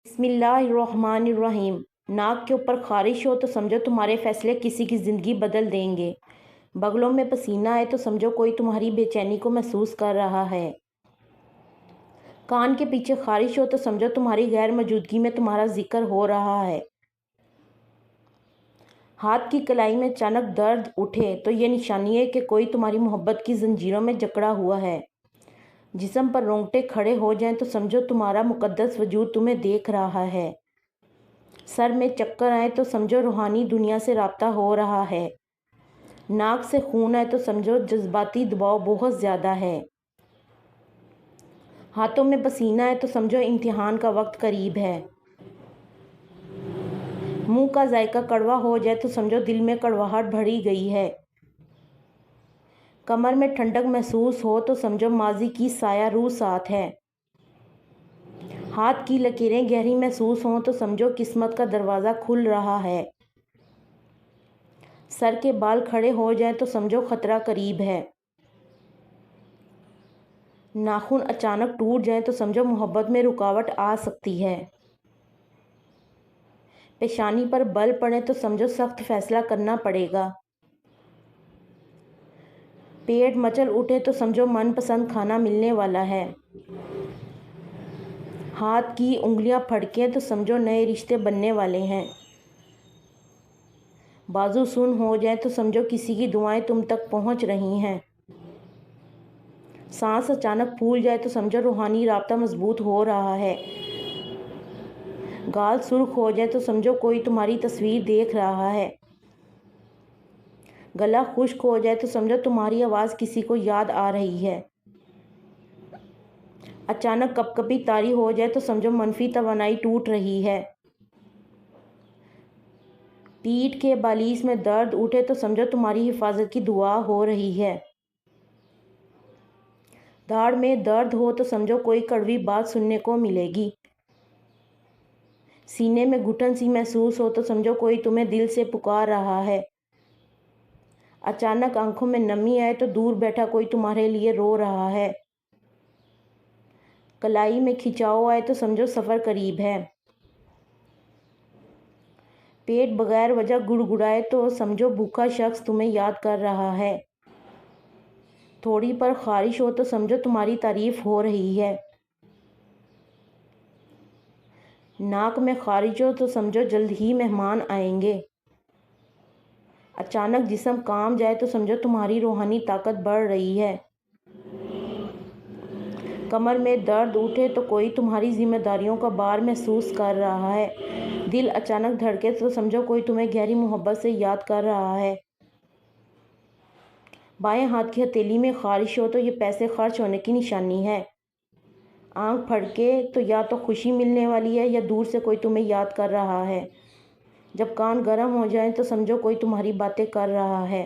बिस्मिल्लाहिर्रहमानिर्रहीम। नाक के ऊपर खारिश हो तो समझो तुम्हारे फैसले किसी की ज़िंदगी बदल देंगे। बगलों में पसीना आए तो समझो कोई तुम्हारी बेचैनी को महसूस कर रहा है। कान के पीछे खारिश हो तो समझो तुम्हारी गैर मौजूदगी में तुम्हारा जिक्र हो रहा है। हाथ की कलाई में अचानक दर्द उठे तो ये निशानी है कि कोई तुम्हारी मोहब्बत की जंजीरों में जकड़ा हुआ है। जिस्म पर रोंगटे खड़े हो जाएं तो समझो तुम्हारा मुकद्दस वजूद तुम्हें देख रहा है। सर में चक्कर आए तो समझो रूहानी दुनिया से राब्ता हो रहा है। नाक से खून आए तो समझो जज्बाती दबाव बहुत ज़्यादा है। हाथों में पसीना आए तो समझो इम्तिहान का वक्त करीब है। मुंह का जायका कड़वा हो जाए तो समझो दिल में कड़वाहट भरी गई है। कमर में ठंडक महसूस हो तो समझो माजी की साया रूह साथ है। हाथ की लकीरें गहरी महसूस हों तो समझो किस्मत का दरवाज़ा खुल रहा है। सर के बाल खड़े हो जाएं तो समझो खतरा करीब है। नाखून अचानक टूट जाएं तो समझो मोहब्बत में रुकावट आ सकती है। पेशानी पर बल पड़े तो समझो सख्त फैसला करना पड़ेगा। पेट मचल उठे तो समझो मनपसंद खाना मिलने वाला है। हाथ की उंगलियां फड़कें तो समझो नए रिश्ते बनने वाले हैं। बाजू सुन हो जाए तो समझो किसी की दुआएं तुम तक पहुंच रही हैं। सांस अचानक फूल जाए तो समझो रूहानी राब्ता मजबूत हो रहा है। गाल सुर्ख हो जाए तो समझो कोई तुम्हारी तस्वीर देख रहा है। गला खुश्क हो जाए तो समझो तुम्हारी आवाज़ किसी को याद आ रही है। अचानक कपकपी तारी हो जाए तो समझो मनफी तवानाई टूट रही है। पीठ के बालीस में दर्द उठे तो समझो तुम्हारी हिफाजत की दुआ हो रही है। दाढ़ में दर्द हो तो समझो कोई कड़वी बात सुनने को मिलेगी। सीने में घुटन सी महसूस हो तो समझो कोई तुम्हें दिल से पुकार रहा है। अचानक आंखों में नमी आए तो दूर बैठा कोई तुम्हारे लिए रो रहा है। कलाई में खिंचाव आए तो समझो सफ़र करीब है। पेट बगैर वजह गुड़गुड़ाए तो समझो भूखा शख्स तुम्हें याद कर रहा है। थोड़ी पर खारिश हो तो समझो तुम्हारी तारीफ हो रही है। नाक में खारिश हो तो समझो जल्द ही मेहमान आएंगे। अचानक जिस्म काम जाए तो समझो तुम्हारी रूहानी ताकत बढ़ रही है। कमर में दर्द उठे तो कोई तुम्हारी जिम्मेदारियों का भार महसूस कर रहा है। दिल अचानक धड़के तो समझो कोई तुम्हें गहरी मोहब्बत से याद कर रहा है। बाएं हाथ की हथेली में खारिश हो तो ये पैसे खर्च होने की निशानी है। आंख फड़के तो या तो खुशी मिलने वाली है या दूर से कोई तुम्हें याद कर रहा है। जब कान गर्म हो जाएं तो समझो कोई तुम्हारी बातें कर रहा है।